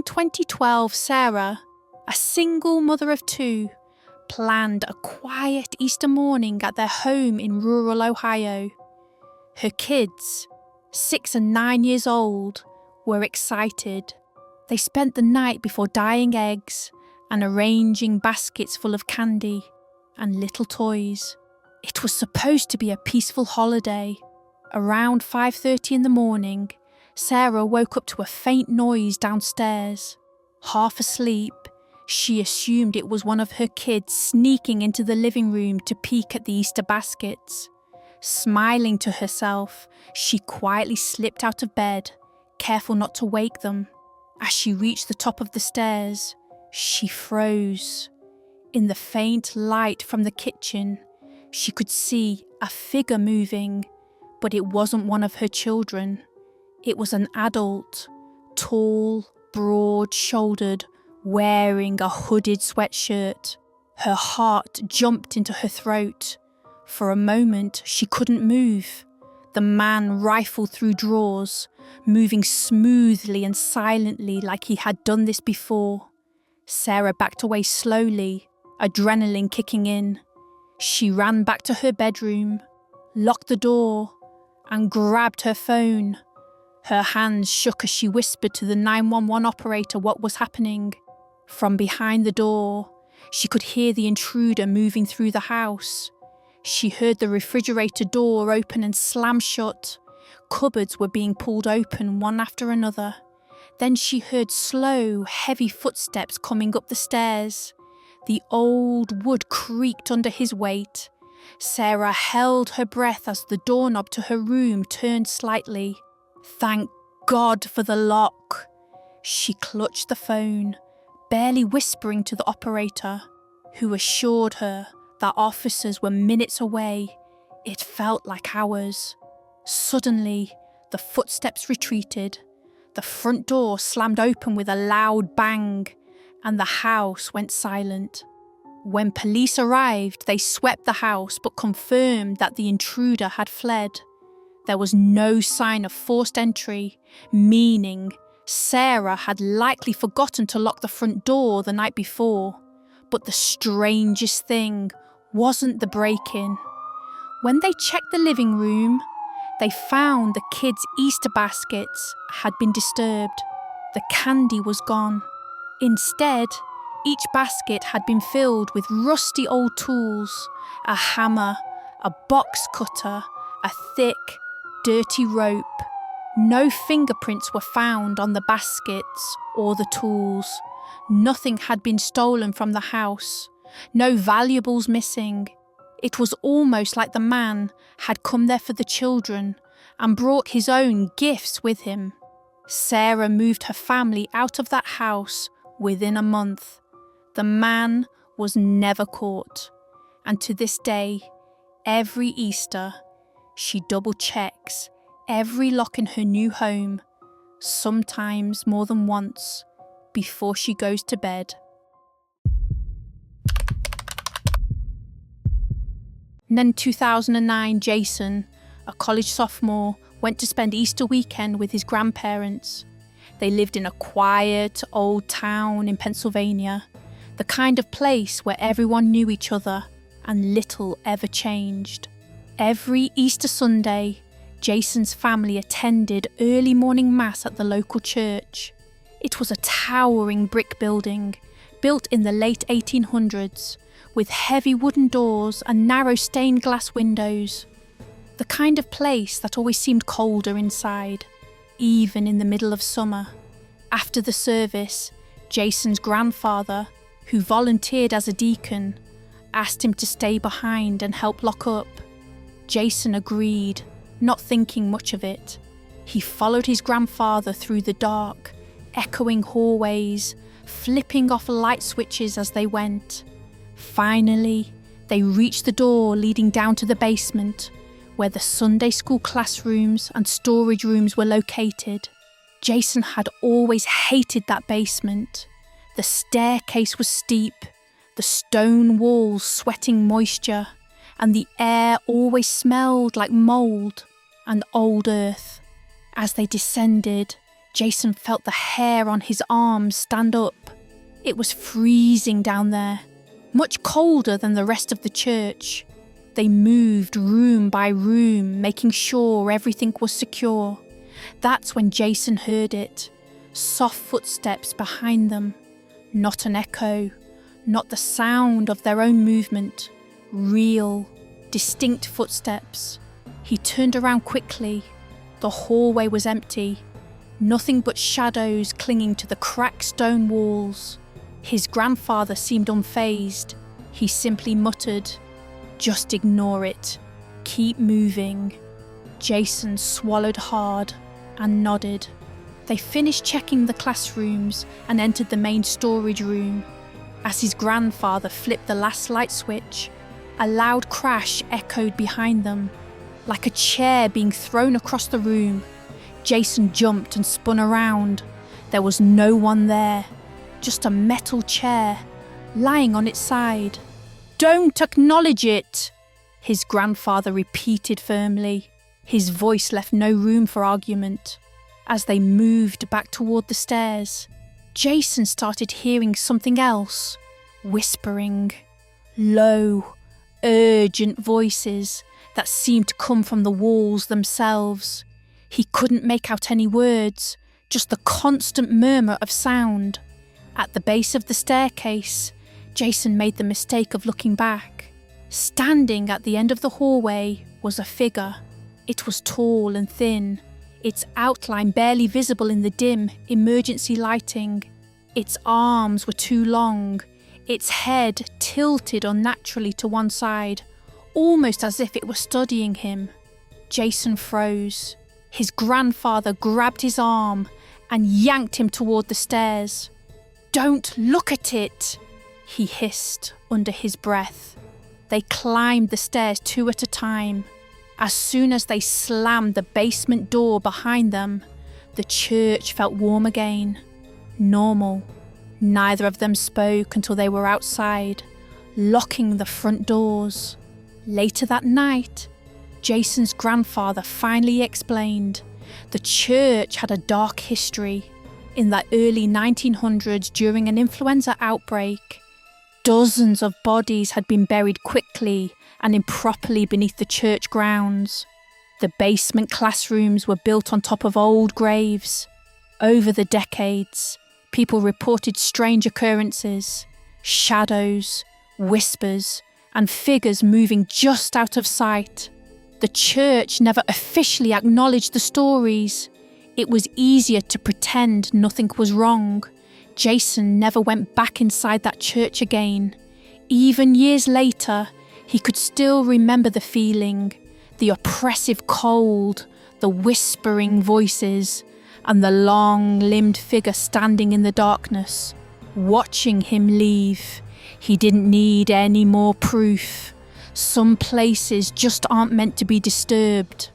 2012, Sarah, a single mother of two, planned a quiet Easter morning at their home in rural Ohio. Her kids, 6 and 9 years old, were excited. They spent the night before dyeing eggs and arranging baskets full of candy and little toys. It was supposed to be a peaceful holiday. Around 5:30 in the morning, Sarah woke up to a faint noise downstairs. Half asleep, she assumed it was one of her kids sneaking into the living room to peek at the Easter baskets. Smiling to herself, she quietly slipped out of bed, careful not to wake them. As she reached the top of the stairs, she froze. In the faint light from the kitchen, she could see a figure moving, but it wasn't one of her children. It was an adult, tall, broad-shouldered, wearing a hooded sweatshirt. Her heart jumped into her throat. For a moment, she couldn't move. The man rifled through drawers, moving smoothly and silently like he had done this before. Sarah backed away slowly, adrenaline kicking in. She ran back to her bedroom, locked the door, and grabbed her phone. Her hands shook as she whispered to the 911 operator what was happening. From behind the door, she could hear the intruder moving through the house. She heard the refrigerator door open and slam shut. Cupboards were being pulled open one after another. Then she heard slow, heavy footsteps coming up the stairs. The old wood creaked under his weight. Sarah held her breath as the doorknob to her room turned slightly. Thank God for the lock. She clutched the phone, barely whispering to the operator, who assured her that officers were minutes away. It felt like hours. Suddenly, the footsteps retreated. The front door slammed open with a loud bang, and the house went silent. When police arrived, they swept the house but confirmed that the intruder had fled. There was no sign of forced entry, meaning Sarah had likely forgotten to lock the front door the night before. But the strangest thing wasn't the break-in. When they checked the living room, they found the kids' Easter baskets had been disturbed. The candy was gone. Instead, each basket had been filled with rusty old tools, a hammer, a box cutter, a thick, dirty rope. No fingerprints were found on the baskets or the tools. Nothing had been stolen from the house. No valuables missing. It was almost like the man had come there for the children and brought his own gifts with him. Sarah moved her family out of that house within a month. The man was never caught, and to this day, every Easter, she double-checks every lock in her new home, sometimes more than once, before she goes to bed. And then 2009, Jason, a college sophomore, went to spend Easter weekend with his grandparents. They lived in a quiet, old town in Pennsylvania, the kind of place where everyone knew each other and little ever changed. Every Easter Sunday, Jason's family attended early morning mass at the local church. It was a towering brick building, built in the late 1800s, with heavy wooden doors and narrow stained glass windows. The kind of place that always seemed colder inside, even in the middle of summer. After the service, Jason's grandfather, who volunteered as a deacon, asked him to stay behind and help lock up. Jason agreed, not thinking much of it. He followed his grandfather through the dark, echoing hallways, flipping off light switches as they went. Finally, they reached the door leading down to the basement, where the Sunday school classrooms and storage rooms were located. Jason had always hated that basement. The staircase was steep, the stone walls sweating moisture, and the air always smelled like mould and old earth. As they descended, Jason felt the hair on his arms stand up. It was freezing down there, much colder than the rest of the church. They moved room by room, making sure everything was secure. That's when Jason heard it. Soft footsteps behind them. Not an echo, not the sound of their own movement. Real, distinct footsteps. He turned around quickly. The hallway was empty. Nothing but shadows clinging to the cracked stone walls. His grandfather seemed unfazed. He simply muttered, "Just ignore it. Keep moving." Jason swallowed hard and nodded. They finished checking the classrooms and entered the main storage room. As his grandfather flipped the last light switch, a loud crash echoed behind them, like a chair being thrown across the room. Jason jumped and spun around. There was no one there, just a metal chair, lying on its side. "Don't acknowledge it," his grandfather repeated firmly. His voice left no room for argument. As they moved back toward the stairs, Jason started hearing something else, whispering. Low, urgent voices that seemed to come from the walls themselves. He couldn't make out any words, just the constant murmur of sound. At the base of the staircase, Jason made the mistake of looking back. Standing at the end of the hallway was a figure. It was tall and thin, its outline barely visible in the dim, emergency lighting. Its arms were too long, its head tilted unnaturally to one side, almost as if it were studying him. Jason froze. His grandfather grabbed his arm and yanked him toward the stairs. "Don't look at it," he hissed under his breath. They climbed the stairs 2 at a time. As soon as they slammed the basement door behind them, the church felt warm again. Normal. Neither of them spoke until they were outside, locking the front doors. Later that night, Jason's grandfather finally explained the church had a dark history. In the early 1900s, during an influenza outbreak, dozens of bodies had been buried quickly and improperly beneath the church grounds. The basement classrooms were built on top of old graves. Over the decades, people reported strange occurrences, shadows, whispers, and figures moving just out of sight. The church never officially acknowledged the stories. It was easier to pretend nothing was wrong. Jason never went back inside that church again. Even years later, he could still remember the feeling, the oppressive cold, the whispering voices, and the long-limbed figure standing in the darkness, watching him leave. He didn't need any more proof. Some places just aren't meant to be disturbed.